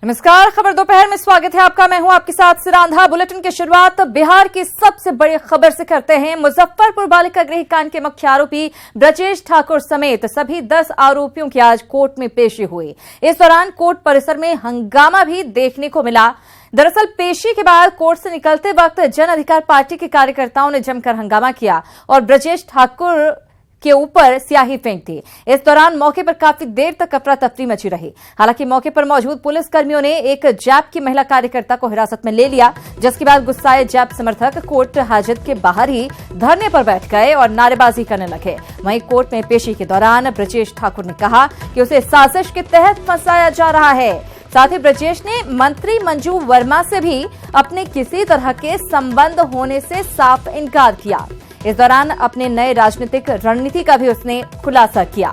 नमस्कार, खबर दोपहर में स्वागत है आपका। मैं हूं आपके साथ सिरांधा। बुलेटिन की शुरुआत बिहार की सबसे बड़ी खबर से करते हैं। मुजफ्फरपुर बालिका गृह कांड के मुख्य आरोपी ब्रजेश ठाकुर समेत सभी 10 आरोपियों की आज कोर्ट में पेशी हुई। इस दौरान कोर्ट परिसर में हंगामा भी देखने को मिला। दरअसल पेशी के बाद कोर्ट से निकलते वक्त जन अधिकार पार्टी के कार्यकर्ताओं ने जमकर हंगामा किया और ब्रजेश ठाकुर के ऊपर स्याही फेंक दी। इस दौरान मौके पर काफी देर तक अफरा तफरी मची रही। हालांकि मौके पर मौजूद पुलिस कर्मियों ने एक जैप की महिला कार्यकर्ता को हिरासत में ले लिया, जिसके बाद गुस्साए जैप समर्थक कोर्ट हाजत के बाहर ही धरने पर बैठ गए और नारेबाजी करने लगे। वहीं कोर्ट में पेशी के दौरान ब्रजेश ठाकुर ने कहा कि उसे साजिश के तहत फंसाया जा रहा है। साथ ही ब्रजेश ने मंत्री मंजू वर्मा से भी अपने किसी तरह के संबंध होने से साफ इनकार किया। इस दौरान अपने नए राजनीतिक रणनीति का भी उसने खुलासा किया।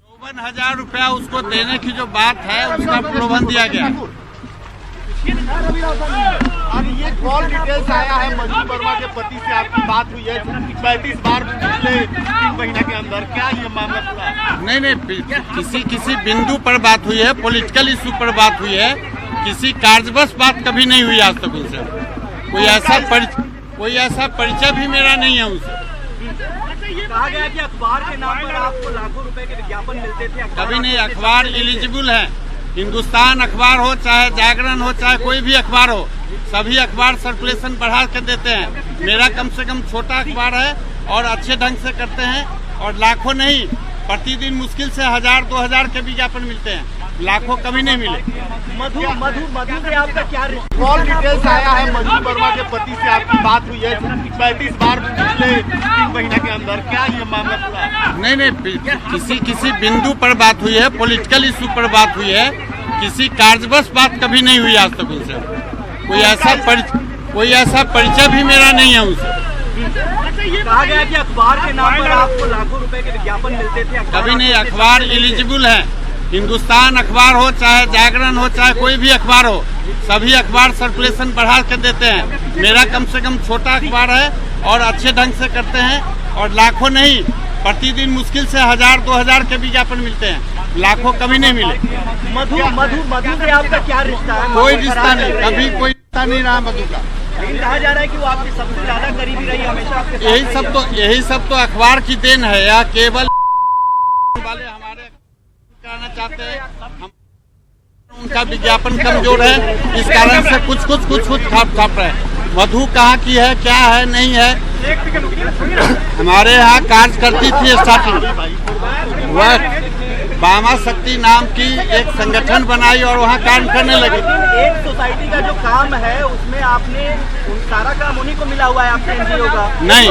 54,000 रुपया उसको देने की जो बात है उसका प्रलोभन दिया गया। और ये कॉल डिटेल्स आया है मंजू वर्मा के पति से आपकी बात हुई है 35 बार पिछले 3 महीने के अंदर। क्या ये मामला पूरा है? नहीं, किसी बिंदु पर बात हुई है, पॉलिटिकल इशू पर बात हुई है। किसी कार्यवश बात कभी नहीं हुई आज तक उनसे। कोई ऐसा परिचय भी मेरा नहीं है उनसे। कहा गया कि अखबार के नाम पर आपको लाखों रुपए के विज्ञापन मिलते थे। कभी नहीं। अखबार एलिजिबल है। हिंदुस्तान अखबार हो, चाहे जागरण हो, चाहे कोई भी अखबार हो, सभी अखबार सर्कुलेशन बढ़ा कर देते हैं। मेरा कम से कम छोटा अखबार है और अच्छे ढंग से करते हैं और लाखों नहीं, प्रतिदिन मुश्किल से 1000-2000 के विज्ञापन मिलते हैं। लाखों कभी नहीं मिले। मधु से आपका क्या कॉल डिटेल्स आया है मंजू वर्मा के पति से आपकी बात हुई है 35 बार पिछले 3 महीने के अंदर। क्या ये मामला पूरा है? नहीं, किसी बिंदु पर बात हुई है, पॉलिटिकल इशू पर बात हुई है। किसी कार्यवश बात कभी नहीं हुई आज तक उनसे। कोई ऐसा परिचय भी मेरा नहीं है उनसे। कहा गया कि अखबार के नाम पर आपको लाखों रुपए के विज्ञापन मिलते थे। कभी नहीं। अखबार एलिजिबल है। हिंदुस्तान अखबार हो, चाहे जागरण हो, चाहे कोई भी अखबार हो, सभी अखबार सर्कुलेशन बढ़ा कर देते हैं। मेरा कम से कम छोटा अखबार है और अच्छे ढंग से करते हैं और लाखों नहीं, प्रतिदिन मुश्किल से 1000-2000 के विज्ञापन मिलते हैं। लाखों कभी नहीं मिले। मधु से आपका क्या रिश्ता है? कोई रिश्ता नहीं, कभी कोई रिश्ता नहीं रहा मधु का। लेकिन कहा जा रहा है कि वो आपकी सबसे ज्यादा करीबी रही, हमेशा आपके साथ। यही सब तो अखबार की देन है या केवल वाले हमारे करना चाहते हैं। हम उनका विज्ञापन कमजोर है, इस कारण से कुछ छाप रहे हैं। मधु कहाँ की है, क्या है, नहीं है। हमारे यहाँ कार्य करती थी स्टार्टिंग, वह बामा शक्ति नाम की एक संगठन बनाई और वहाँ काम करने लगी। एक सोसाइटी का जो काम है उसमें आपने सारा काम उन्हीं को मिला हुआ है, आपके एनजीओ का? नहीं,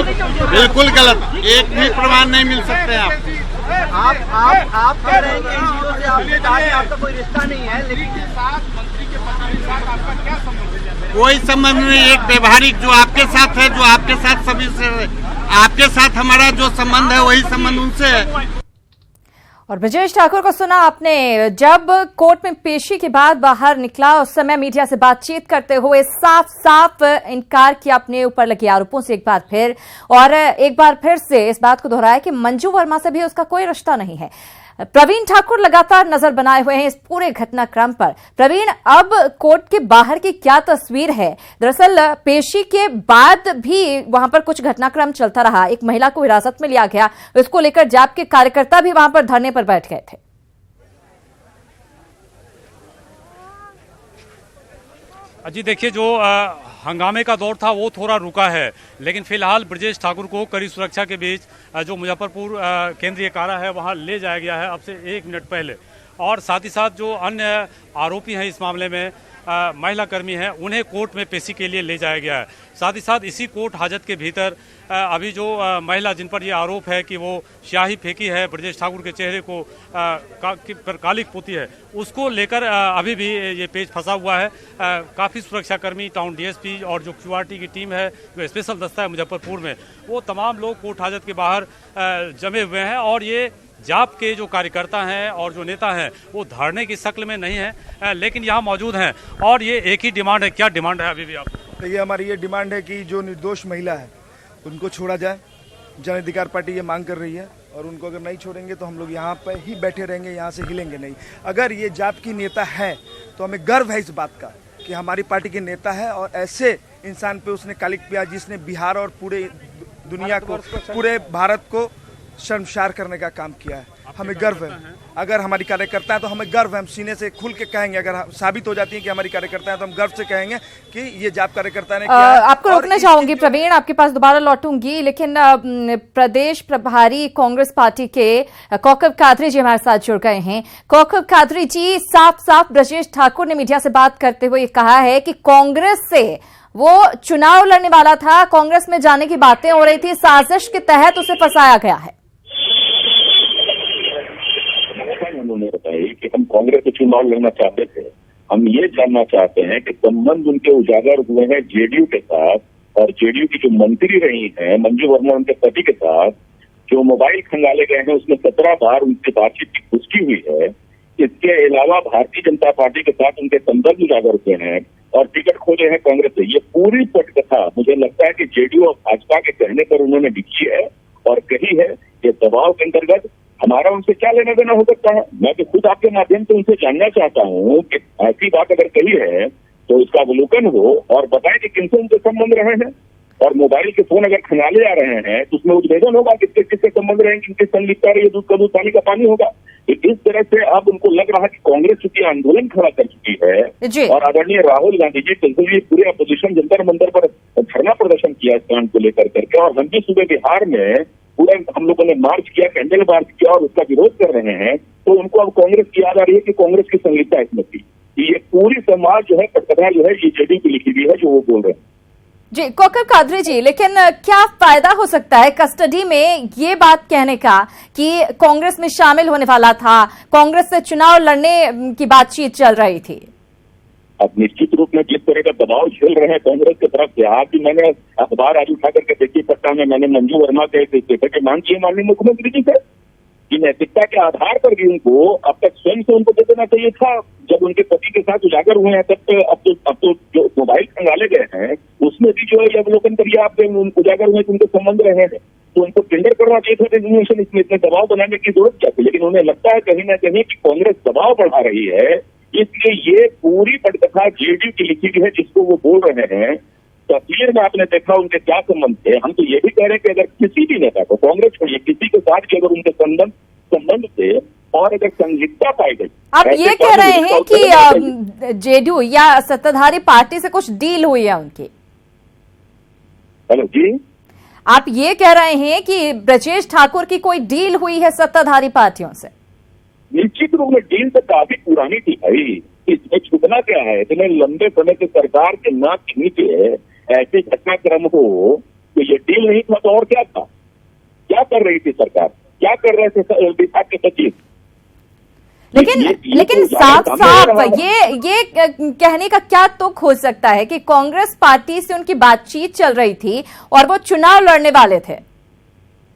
बिल्कुल गलत। एक भी प्रमाण नहीं मिल सकते हैं आप कह रहे हैं कि एनजीओ से आपने कहा कि आपका कोई रिश्ता नहीं है, लेकिन मंत्री के पति के साथ आपका क्या संबंध है? कोई संबंध नहीं। एक व्यवहारिक जो आपके साथ है, जो आपके साथ सभी से, आपके साथ हमारा जो संबंध है वही संबंध उनसे है। और ब्रजेश ठाकुर को सुना आपने। जब कोर्ट में पेशी के बाद बाहर निकला उस समय मीडिया से बातचीत करते हुए साफ इनकार किया अपने ऊपर लगे आरोपों से एक बार फिर से इस बात को दोहराया कि मंजू वर्मा से भी उसका कोई रिश्ता नहीं है। प्रवीण ठाकुर लगातार नजर बनाए हुए हैं इस पूरे घटनाक्रम पर। प्रवीण, अब कोर्ट के बाहर की क्या तस्वीर है? दरअसल पेशी के बाद भी वहां पर कुछ घटनाक्रम चलता रहा। एक महिला को हिरासत में लिया गया, इसको लेकर जैप के कार्यकर्ता भी वहां पर धरने पर बैठ गए थे। जी देखिए, जो हंगामे का दौर था वो थोड़ा रुका है, लेकिन फिलहाल ब्रजेश ठाकुर को कड़ी सुरक्षा के बीच जो मुजफ्फरपुर केंद्रीय कारा है वहां ले जाया गया है अब से 1 मिनट पहले। और साथ ही साथ जो अन्य आरोपी हैं इस मामले में, महिला कर्मी हैं, उन्हें कोर्ट में पेशी के लिए ले जाया गया है। साथ ही साथ इसी कोर्ट हाजत के भीतर अभी जो महिला जिन पर यह आरोप है कि वो स्याही फेंकी है, ब्रजेश ठाकुर के चेहरे को पर कालिक पोती है, उसको लेकर अभी भी ये पेज फंसा हुआ है। काफ़ी सुरक्षाकर्मी, टाउन डीएसपी और जो क्यूआरटी की टीम है, जो स्पेशल दस्ता है मुजफ्फरपुर में, वो तमाम लोग कोर्ट हाजत के बाहर जमे हुए हैं। और ये जाप के जो कार्यकर्ता हैं और जो नेता हैं वो धरने की शक्ल में नहीं है, लेकिन यहाँ मौजूद हैं। और ये एक ही डिमांड है। क्या डिमांड है अभी भी आप? ये हमारी ये डिमांड है कि जो निर्दोष महिला है उनको छोड़ा जाए। जन अधिकार पार्टी ये मांग कर रही है और उनको अगर नहीं छोड़ेंगे तो हम लोग यहाँ पर ही बैठे रहेंगे, यहाँ से हिलेंगे नहीं। अगर ये जाप की नेता है तो हमें गर्व है इस बात का कि हमारी पार्टी के नेता है और ऐसे इंसान पे उसने कालिक किया जिसने बिहार और पूरे दुनिया को, पूरे भारत को शर्मसार करने का काम किया है। हमें गर्व है। अगर हमारी कार्यकर्ता है तो हमें गर्व है, हम सीने से खुल के कहेंगे। अगर साबित हो जाती है कि हमारी कार्यकर्ता है तो हम गर्व से कहेंगे कि ये जाप कार्यकर्ता ने किया है। आपको रोकना चाहूंगी प्रवीण, आपके पास दोबारा लौटूंगी, लेकिन प्रदेश प्रभारी कांग्रेस पार्टी के कौकब कादरी जी हमारे साथ जुड़ गए हैं। कौकब कादरी जी, साफ साफ ब्रजेश ठाकुर ने मीडिया से बात करते हुए कहा है कि कांग्रेस से वो चुनाव लड़ने वाला था, कांग्रेस में जाने की बातें हो रही थी, साजिश के तहत उसे फंसाया गया है। उन्होंने बताया कि हम कांग्रेस से चुनाव लड़ना चाहते थे, हम ये जानना चाहते हैं कि संबंध उनके उजागर हुए हैं जेडीयू के साथ, और जेडीयू की जो मंत्री रही हैं मंजू वर्मा उनके पति के साथ, जो मोबाइल खंगाले गए हैं उसमें 17 बार उनकी बातचीत की पुष्टि हुई है। इसके अलावा भारतीय जनता पार्टी के साथ उनके संबंध उजागर हुए हैं और टिकट खोले हैं कांग्रेस से। ये पूरी पटकथा मुझे लगता है कि जेडीयू और भाजपा के कहने पर उन्होंने लिखी है और कही है। ये दबाव के अंतर्गत हमारा उनसे क्या लेना देना हो सकता है? मैं तो खुद आपके माध्यम से उनसे जानना चाहता हूँ कि ऐसी बात अगर कही है तो इसका अवलोकन हो और बताएं कि किनसे उनके संबंध रहे हैं। और मोबाइल के फोन अगर खंगाले जा रहे हैं तो उसमें उद्भेदन होगा, किसके किसके संबंध रहे, किनके संलिप्तता रही है, दूध का दूध पानी का पानी होगा। इस तरह से अब उनको लग रहा है कि कांग्रेस चूंकि आंदोलन खड़ा कर चुकी है और आदरणीय राहुल गांधी जी कल पूरे अपोजिशन जंतर मंदिर पर धरना प्रदर्शन किया इस कांड को लेकर करके, और हम भी सुबह बिहार में पूरे हम लोगों ने मार्च किया, कैंडल मार्च किया और उसका विरोध कर रहे हैं। तो उनको अब कांग्रेस की याद आ रही है कि कांग्रेस की संलिप्तता इसमें थी। ये पूरी समाज जो है पटकथा जो है ये जेडीयू की लिखी हुई है जो वो बोल रहे हैं। जी कौकब कादरी जी, लेकिन क्या फायदा हो सकता है कस्टडी में ये बात कहने का कि कांग्रेस में शामिल होने वाला था, कांग्रेस से चुनाव लड़ने की बातचीत चल रही थी? अब निश्चित रूप में जिस तरह का दबाव झेल रहे हैं कांग्रेस की तरफ से, आज भी मैंने अखबार आज उठा करके देखी पट्टा में मैंने मंजू वर्मा के मांग की माननीय मुख्यमंत्री जी से कि नैतिकता के आधार पर भी उनको अब तक स्वयं से उनको दे देना चाहिए था। जब उनके पति के साथ उजागर हुए हैं तब तो जो मोबाइल खंगाले गए हैं उसमें भी जो है अवलोकन करिए आप, उजागर हुए उनके संबंध रहे हैं तो उनको टेंडर करना चाहिए था डेजिग्नेशन। इसमें इतने दबाव बनाने की जरूरत क्या थी? लेकिन उन्हें लगता है कहीं ना कहीं कि कांग्रेस दबाव बढ़ा रही है, इसलिए ये पूरी पटकथा जेडीयू की लिखी हुई है जिसको वो बोल रहे हैं। तस्वीर में आपने देखा उनके क्या संबंध थे। हम तो ये भी कह रहे हैं कि अगर किसी भी नेता को, कांग्रेस छोड़िए, किसी के साथ भी अगर उनके संबंध थे और अगर संलिप्तता पाई गई, आप ये कह रहे हैं कि जेडीयू या सत्ताधारी पार्टी से कुछ डील हुई है उनकी? हेलो जी, आप ये कह रहे हैं कि ब्रजेश ठाकुर की कोई डील हुई है सत्ताधारी पार्टियों से? निश्चित रूप में डील तो काफी पुरानी थी भाई, इसमें छुपना क्या है? इतने लंबे समय से सरकार के नाक के नीचे ऐसे घटनाक्रम हो तो ये डील नहीं था तो और क्या था? क्या कर रही थी सरकार, क्या कर रहे थे विभाग के सचिव? लेकिन साफ साफ ये कहने का क्या तुक हो सकता है कि कांग्रेस पार्टी से उनकी बातचीत चल रही थी और वो चुनाव लड़ने वाले थे?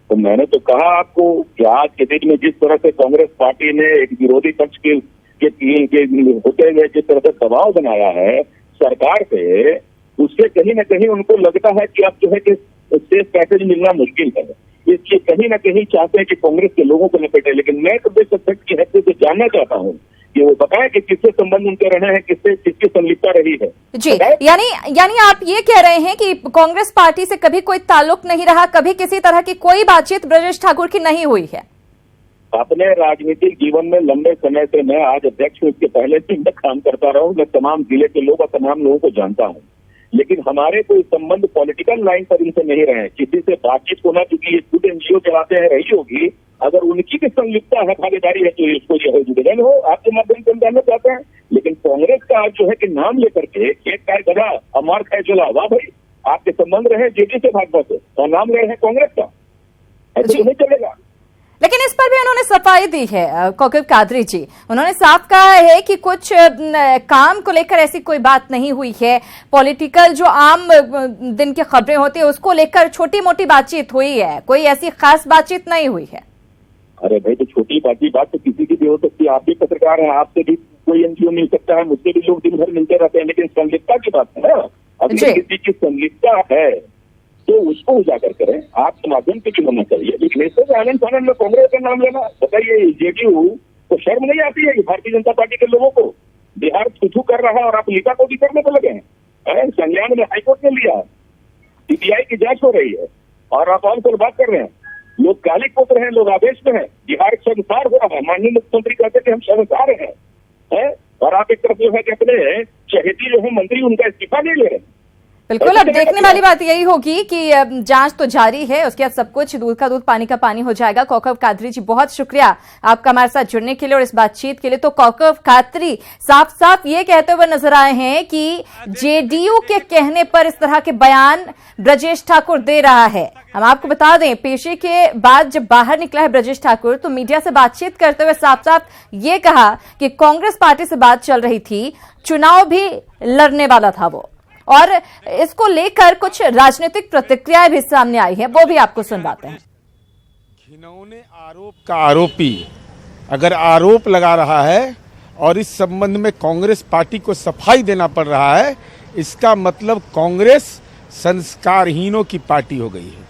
तो मैंने तो कहा आपको कि आज के दिन में जिस तरह से कांग्रेस पार्टी ने एक विरोधी पक्ष के होते हुए जिस तरह से दबाव बनाया है सरकार पे, उससे कहीं ना कहीं उनको लगता है कि अब जो है कि सेफ पैसेज मिलना मुश्किल है, इसलिए कहीं ना कहीं चाहते हैं कि कांग्रेस के लोगों को लपेटे। लेकिन मैं तो देश अध्यक्ष की हैसियत से जानना चाहता हूँ कि वो बताएं कि किससे संबंध उनके रहे हैं, किसकी संलिप्तता रही है जी। यानी आप ये कह रहे हैं कि कांग्रेस पार्टी से कभी कोई ताल्लुक नहीं रहा, कभी किसी तरह की कोई बातचीत ब्रजेश ठाकुर की नहीं हुई है? अपने राजनीतिक जीवन में लंबे समय से, मैं आज अध्यक्ष हूँ, इसके पहले से मैं काम करता रहा हूँ, मैं तमाम जिले के लोग और तमाम लोगों को जानता हूँ, लेकिन हमारे कोई संबंध पॉलिटिकल लाइन पर इनसे नहीं रहे। किसी से बातचीत होना, क्योंकि ये खुद एनजीओ चलाते हैं, रही होगी, अगर उनकी भी संलिप्तता है, भागीदारी है तो इसको जो है जुड़ेन हो आपके माध्यम से हम जानना चाहते हैं। लेकिन कांग्रेस का आज जो है कि नाम लेकर के खेत खाए गधा अमार खाए चला, वाह भाई आपके संबंध रहे जेडी से, भाजपा से, और नाम ले रहे हैं कांग्रेस का, ऐसे तो नहीं चलेगा। लेकिन इस पर भी उन्होंने सफाई दी है कौकब कादरी जी, उन्होंने साफ कहा है कि कुछ काम को लेकर ऐसी कोई बात नहीं हुई है, पॉलिटिकल जो आम दिन की खबरें होती है उसको लेकर छोटी मोटी बातचीत हुई है, कोई ऐसी खास बातचीत नहीं हुई है। अरे भाई, तो छोटी बात तो किसी की भी हो सकती है, आप भी पत्रकार हैं, आपसे भी कोई एनजीओ मिल सकता है, मुझसे भी लोग दिन भर मिलते रहते हैं, लेकिन संलिप्तता की बात है ना, अगर किसी की संलिप्तता है तो उसको उजागर करें, आपके माध्यम से क्यों होना चाहिए। लेकिन ऐसे आनंद फानंद में कांग्रेस का नाम लेना, बताइए जेडीयू को शर्म नहीं आती है कि भारतीय जनता पार्टी के लोगों को बिहार थू कर रहा है और आप लीका को भी करने को लगे हैं। संज्ञान में हाईकोर्ट ने लिया, सीबीआई की जांच हो रही है और आप और पर बात कर रहे हैं। लोग कालिक पुत्र हैं, लोग आवेश में हैं, बिहार शर्मसार हो रहा है। माननीय मुख्यमंत्री कहते कि हम शर्मसार हैं, और आप एक तरफ जो है कि अपने चहेती जो है मंत्री उनका इस्तीफा नहीं ले रहे। बिल्कुल, अब देखने वाली बात यही होगी कि जांच तो जारी है, उसके बाद सब कुछ दूध का दूध पानी का पानी हो जाएगा। कौकब कादरी जी, बहुत शुक्रिया आपका हमारे साथ जुड़ने के लिए और इस बातचीत के लिए। तो कौकब कादरी साफ साफ ये कहते हुए नजर आए हैं कि जेडीयू के कहने पर इस तरह के बयान ब्रजेश ठाकुर दे रहा है। हम आपको बता दें, पेशी के बाद जब बाहर निकला है ब्रजेश ठाकुर, तो मीडिया से बातचीत करते हुए साफ साफ ये कहा कि कांग्रेस पार्टी से बात चल रही थी, चुनाव भी लड़ने वाला था वो, और इसको लेकर कुछ राजनीतिक प्रतिक्रियाएं भी सामने आई है, वो भी आपको सुनवाते हैं। घिनौने आरोप का आरोपी अगर आरोप लगा रहा है और इस संबंध में कांग्रेस पार्टी को सफाई देना पड़ रहा है, इसका मतलब कांग्रेस संस्कारहीनों की पार्टी हो गई है।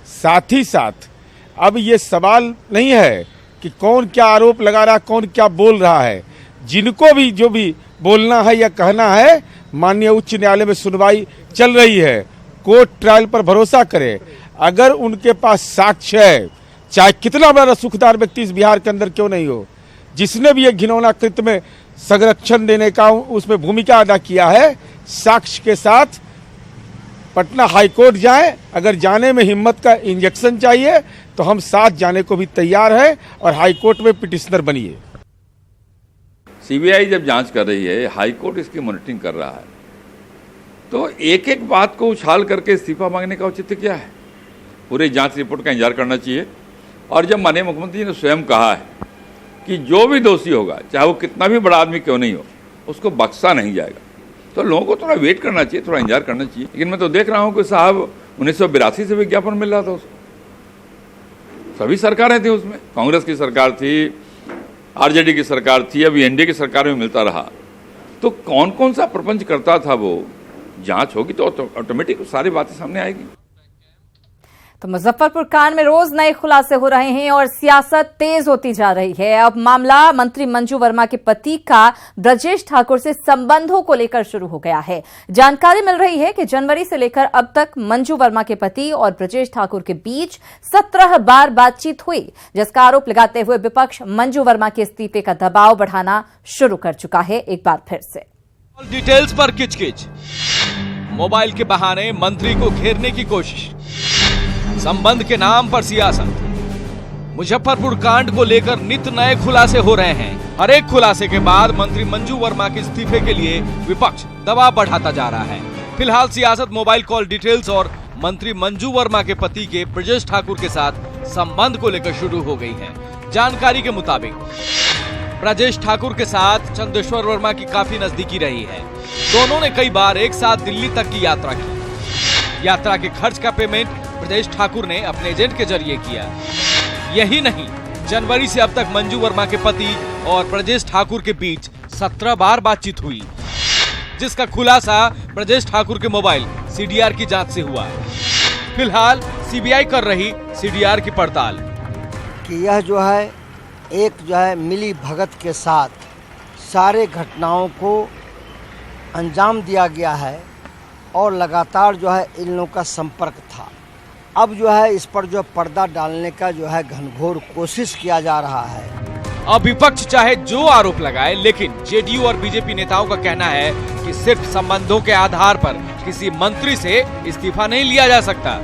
साथ ही साथ अब ये सवाल नहीं है कि कौन क्या आरोप लगा रहा है, कौन क्या बोल रहा है। जिनको भी जो भी बोलना है या कहना है, माननीय उच्च न्यायालय में सुनवाई चल रही है, कोर्ट ट्रायल पर भरोसा करे। अगर उनके पास साक्ष्य है, चाहे कितना बड़ा सुखदार व्यक्ति इस बिहार के अंदर क्यों नहीं हो, जिसने भी एक घिनौना कृत्य में संरक्षण देने का उसमें भूमिका अदा किया है, साक्ष्य के साथ पटना हाईकोर्ट जाएं। अगर जाने में हिम्मत का इंजेक्शन चाहिए तो हम साथ जाने को भी तैयार हैं और हाईकोर्ट में पिटिशनर बनिए। सीबीआई जब जांच कर रही है, हाईकोर्ट इसकी मॉनिटरिंग कर रहा है, तो एक एक बात को उछाल करके इस्तीफा मांगने का औचित्य क्या है? पूरी जांच रिपोर्ट का इंतजार करना चाहिए। और जब माननीय मुख्यमंत्री ने स्वयं कहा है कि जो भी दोषी होगा, चाहे वो कितना भी बड़ा आदमी क्यों नहीं हो, उसको बख्शा नहीं जाएगा, तो लोगों को थोड़ा वेट करना चाहिए, थोड़ा इंतजार करना चाहिए। लेकिन मैं तो देख रहा हूँ कि साहब 1982 से विज्ञापन मिल रहा था उसको, सभी सरकारें थी उसमें, कांग्रेस की सरकार थी, आरजेडी की सरकार थी, अभी एनडीए की सरकार में मिलता रहा। तो कौन कौन सा प्रपंच करता था वो, जांच होगी तो ऑटोमेटिक सारी बातें सामने आएगी। तो मुजफ्फरपुर कांड में रोज नए खुलासे हो रहे हैं और सियासत तेज होती जा रही है। अब मामला मंत्री मंजू वर्मा के पति का ब्रजेश ठाकुर से संबंधों को लेकर शुरू हो गया है। जानकारी मिल रही है कि जनवरी से लेकर अब तक मंजू वर्मा के पति और ब्रजेश ठाकुर के बीच 17 बार बातचीत हुई, जिसका आरोप लगाते हुए विपक्ष मंजू वर्मा के इस्तीफे का दबाव बढ़ाना शुरू कर चुका है। एक बार फिर से डिटेल्स पर किचकिच, मोबाइल के बहाने मंत्री को घेरने की कोशिश, संबंध के नाम पर सियासत। मुजफ्फरपुर कांड को लेकर नित नए खुलासे हो रहे हैं। हर एक खुलासे के बाद मंत्री मंजू वर्मा के इस्तीफे के लिए विपक्ष दबाव बढ़ाता जा रहा है। फिलहाल सियासत मोबाइल कॉल डिटेल्स और मंत्री मंजू वर्मा के पति के ब्रजेश ठाकुर के साथ संबंध को लेकर शुरू हो गई है। जानकारी के मुताबिक ब्रजेश ठाकुर के साथ चंदेश्वर वर्मा की काफी नजदीकी रही है। दोनों ने कई बार एक साथ दिल्ली तक की यात्रा की। यात्रा के खर्च का पेमेंट ब्रजेश ठाकुर ने अपने एजेंट के जरिए किया। यही नहीं, जनवरी से अब तक मंजू वर्मा के पति और ब्रजेश ठाकुर के बीच 17 बार बातचीत हुई, जिसका खुलासा ब्रजेश ठाकुर के मोबाइल सीडीआर की जांच से हुआ। फिलहाल सीबीआई कर रही सीडीआर की पड़ताल कि यह जो है एक मिली भगत के साथ सारे घटनाओं को अंजाम दिया गया है और लगातार इन लोगों का संपर्क था। अब इस पर पर्दा डालने का घनघोर कोशिश किया जा रहा है। अब विपक्ष चाहे जो आरोप लगाए, लेकिन जेडीयू और बीजेपी नेताओं का कहना है कि सिर्फ संबंधों के आधार पर किसी मंत्री से इस्तीफा नहीं लिया जा सकता।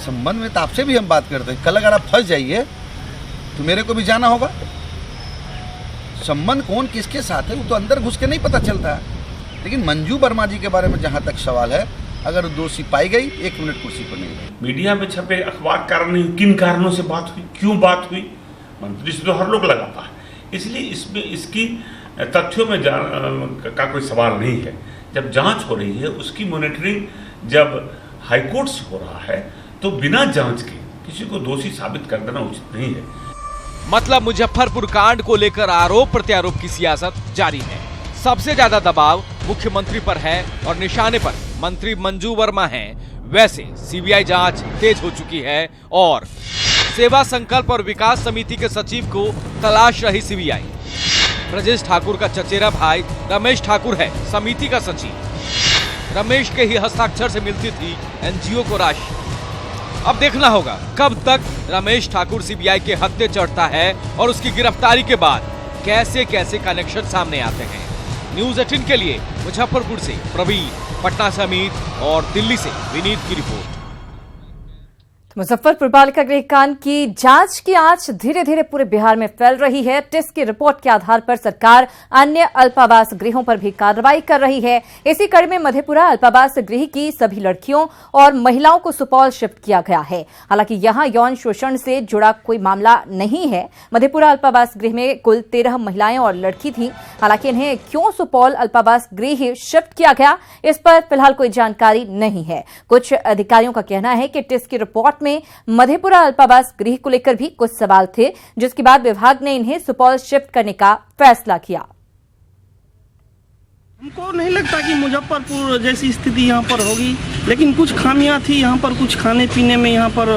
संबंध में तो आपसे भी हम बात करते हैं, कल अगर आप फंस जाइए तो मेरे को भी जाना होगा। संबंध कौन किसके साथ है वो तो अंदर घुस के नहीं पता चलता है। लेकिन मंजू वर्मा जी के बारे में जहाँ तक सवाल है, अगर दोषी पाई गई 1 मिनट कुर्सी पर नहीं गई। मीडिया में छपे अखबार कारण नहीं, किन कारणों से बात हुई, क्यों बात हुई, मंत्री से तो हर लोग लगाता है। इसलिए इसमें इसकी तथ्यों में का कोई सवाल नहीं है। जब जांच हो रही है, उसकी मॉनिटरिंग जब हाईकोर्ट से हो रहा है, तो बिना जांच के किसी को दोषी साबित कर देना उचित नहीं है। मतलब मुजफ्फरपुर कांड को लेकर आरोप प्रत्यारोप की सियासत जारी है। सबसे ज्यादा दबाव मुख्यमंत्री पर है और निशाने पर मंत्री मंजू वर्मा हैं। वैसे सीबीआई जांच तेज हो चुकी है और सेवा संकल्प और विकास समिति के सचिव को तलाश रही सीबीआई। ब्रजेश ठाकुर का चचेरा भाई रमेश ठाकुर है समिति का सचिव। रमेश के ही हस्ताक्षर से मिलती थी एनजीओ को राशि। अब देखना होगा कब तक रमेश ठाकुर सीबीआई के हत्थे चढ़ता है और उसकी गिरफ्तारी के बाद कैसे कैसे कनेक्शन सामने आते हैं। न्यूज़ 18 के लिए मुजफ्फरपुर से प्रवीण, पटना से अमित और दिल्ली से विनीत की रिपोर्ट। मुजफ्फरपुर बालिका गृह कांड की जांच की आंच धीरे धीरे पूरे बिहार में फैल रही है। टिस की रिपोर्ट के आधार पर सरकार अन्य अल्पावास गृहों पर भी कार्रवाई कर रही है। इसी कड़ी में मधेपुरा अल्पावास गृह की सभी लड़कियों और महिलाओं को सुपौल शिफ्ट किया गया है। हालांकि यहां यौन शोषण से जुड़ा कोई मामला नहीं है। मधेपुरा अल्पावास गृह में कुल 13 महिलाएं और लड़की थीं। हालांकि इन्हें क्यों सुपौल अल्पावास गृह शिफ्ट किया गया, इस पर फिलहाल कोई जानकारी नहीं है। कुछ अधिकारियों का कहना है कि टिस की रिपोर्ट में मधेपुरा अल्पावास गृह को लेकर भी कुछ सवाल थे, जिसके बाद विभाग ने इन्हें सुपौल शिफ्ट करने का फैसला किया। हमको नहीं लगता कि मुजफ्फरपुर जैसी स्थिति यहाँ पर होगी, लेकिन कुछ खामियां थी यहाँ पर, कुछ खाने पीने में यहाँ पर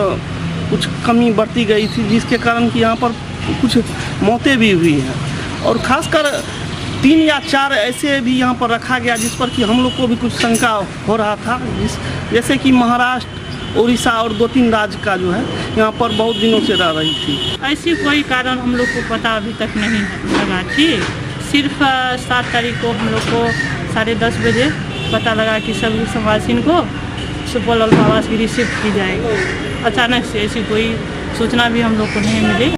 कुछ कमी बरती गई थी, जिसके कारण कि यहाँ पर कुछ मौतें भी हुई हैं। और खासकर 3 या 4 ऐसे भी यहाँ पर रखा गया जिस पर कि हम लोग को भी कुछ शंका हो रहा था, जैसे कि महाराष्ट्र, उड़ीसा और 2-3 राज्य का जो है यहाँ पर बहुत दिनों से रह रही थी। ऐसी कोई कारण हम लोग को पता अभी तक नहीं लगा थी। सिर्फ 7 तारीख को हम लोग को 10:30 बजे पता लगा कि सभी संवासिन को सुपौल अल्पावास गृह शिफ्ट की जाएगी। अचानक से ऐसी कोई सूचना भी हम लोग को नहीं मिली।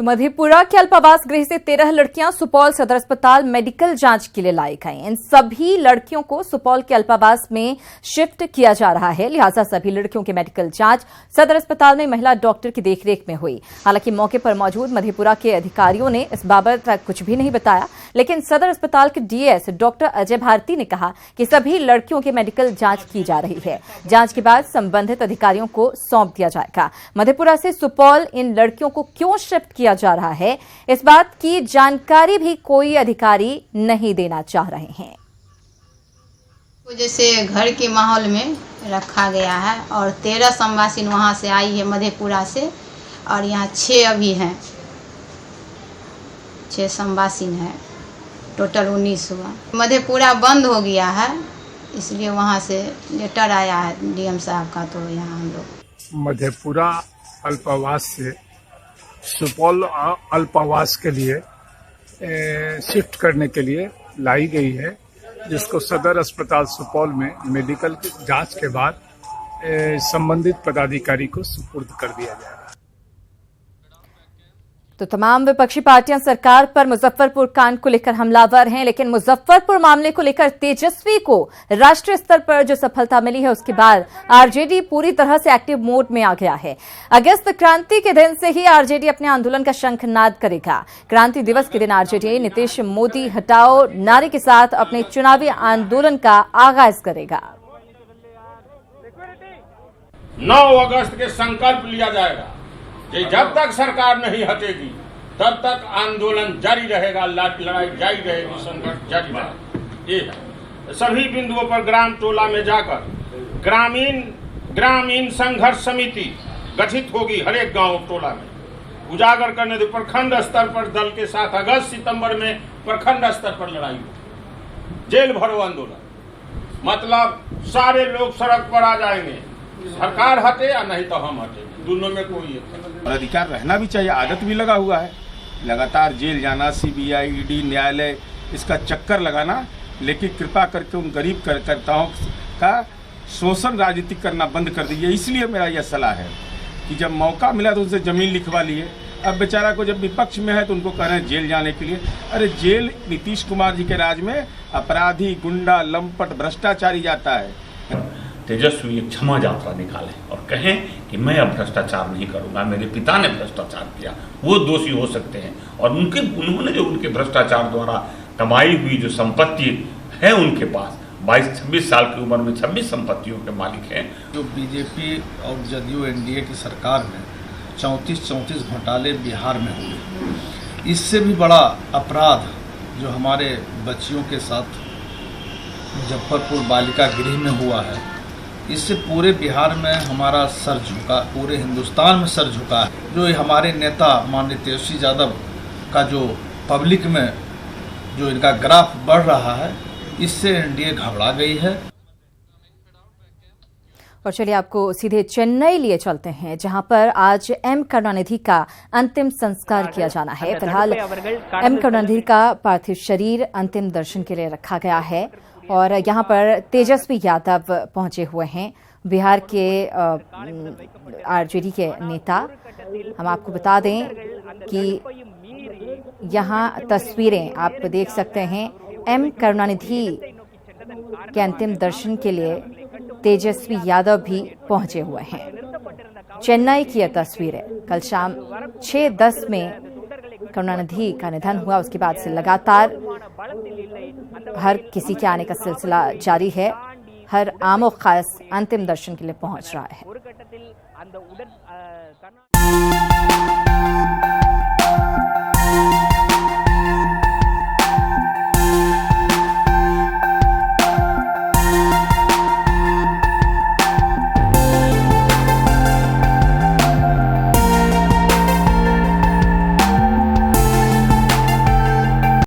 तो मधेपुरा के अल्पावास गृह से 13 लड़कियां सुपौल सदर अस्पताल मेडिकल जांच के लिए लाई गई। इन सभी लड़कियों को सुपौल के अल्पावास में शिफ्ट किया जा रहा है, लिहाजा सभी लड़कियों की मेडिकल जांच सदर अस्पताल में महिला डॉक्टर की देखरेख में हुई। हालांकि मौके पर मौजूद मधेपुरा के अधिकारियों ने इस बाबत कुछ भी नहीं बताया, लेकिन सदर अस्पताल के डीएस डॉक्टर अजय भारती ने कहा कि सभी लड़कियों की मेडिकल जांच की जा रही है। जांच के बाद संबंधित अधिकारियों को सौंप दिया जाएगा। मधेपुरा से सुपौल इन लड़कियों को क्यों शिफ्ट किया जा रहा है, इस बात की जानकारी भी कोई अधिकारी नहीं देना चाह रहे हैं। जैसे घर के माहौल में रखा गया है और 13 संवासिन वहां से आई है मधेपुरा से, और यहाँ 6 अभी हैं, 6 संवासिन है, टोटल 19 हुआ। मधेपुरा बंद हो गया है, इसलिए वहां से लेटर आया है डीएम साहब का, तो यहाँ हम लोग मधेपुरा अल्पावास से सुपौल अल्पावास के लिए शिफ्ट करने के लिए लाई गई है, जिसको सदर अस्पताल सुपौल में मेडिकल जांच के बाद संबंधित पदाधिकारी को सुपुर्द कर दिया जाएगा। तो तमाम विपक्षी पार्टियां सरकार पर मुजफ्फरपुर कांड को लेकर हमलावर हैं, लेकिन मुजफ्फरपुर मामले को लेकर तेजस्वी को राष्ट्रीय स्तर पर जो सफलता मिली है, उसके बाद आरजेडी पूरी तरह से एक्टिव मोड में आ गया है। अगस्त क्रांति के दिन से ही आरजेडी अपने आंदोलन का शंखनाद करेगा। क्रांति दिवस के दिन आरजेडी नीतीश मोदी हटाओ नारे के साथ अपने चुनावी आंदोलन का आगाज करेगा। 9 अगस्त के संकल्प लिया जाएगा कि जब तक सरकार नहीं हटेगी तब तक आंदोलन जारी रहेगा, लड़ाई जारी रहेगी, संघर्ष जारी रहेगा। ये है सभी बिंदुओं पर ग्राम टोला में जाकर ग्रामीण संघर्ष समिति गठित होगी, हर एक गांव टोला में उजागर करने दे। प्रखंड स्तर पर दल के साथ अगस्त सितंबर में प्रखंड स्तर पर लड़ाई हो, जेल भरो आंदोलन, मतलब सारे लोग सड़क पर आ जाएंगे, सरकार हटे या नहीं तो हम हटे, दोनों में कोई अधिकार रहना भी चाहिए। आदत भी लगा हुआ है लगातार जेल जाना, सीबीआई, ईडी, न्यायालय, इसका चक्कर लगाना, लेकिन कृपा करके उन गरीब कार्यकर्ताओं का शोषण राजनीति करना बंद कर दीजिए। इसलिए मेरा यह सलाह है कि जब मौका मिला तो उनसे जमीन लिखवा लिए। अब बेचारा को जब विपक्ष में है तो उनको कह रहे हैं जेल जाने के लिए। अरे जेल नीतीश कुमार जी के राज में अपराधी, गुंडा, लंपट, भ्रष्टाचारी जाता है। तेजस्वी एक क्षमा यात्रा निकालें और कहें कि मैं अब भ्रष्टाचार नहीं करूंगा, मेरे पिता ने भ्रष्टाचार किया, वो दोषी हो सकते हैं। और उन्होंने जो उनके भ्रष्टाचार द्वारा कमाई हुई जो संपत्ति है उनके पास, 22-26 साल की उम्र में 26 संपत्तियों के मालिक हैं। जो बीजेपी और जदयू एनडीए की सरकार में 34 घोटाले बिहार में हुए, इससे भी बड़ा अपराध जो हमारे बच्चियों के साथ मुजफ्फरपुर बालिका गृह में हुआ है, इससे पूरे बिहार में हमारा सर झुका, पूरे हिंदुस्तान में सर झुका है। जो हमारे नेता माननीय तेजस्वी यादव का जो पब्लिक में जो इनका ग्राफ बढ़ रहा है, इससे एनडीए घबरा गई है। और चलिए आपको सीधे चेन्नई लिए चलते हैं, जहां पर आज एम करुणानिधि का अंतिम संस्कार किया जाना है। फिलहाल एम करुणानिधि का पार्थिव शरीर अंतिम दर्शन के लिए रखा गया है और यहां पर तेजस्वी यादव पहुंचे हुए हैं, बिहार के आरजेडी के नेता। हम आपको बता दें कि यहां तस्वीरें आप देख सकते हैं, एम करुणानिधि के अंतिम दर्शन के लिए तेजस्वी यादव भी पहुंचे हुए हैं। चेन्नई की यह तस्वीर है। कल शाम 6:10 में करुणानिधि का निधन हुआ। उसके बाद से लगातार हर किसी के आने का सिलसिला जारी है। हर आमो खास अंतिम दर्शन के लिए पहुंच रहा है।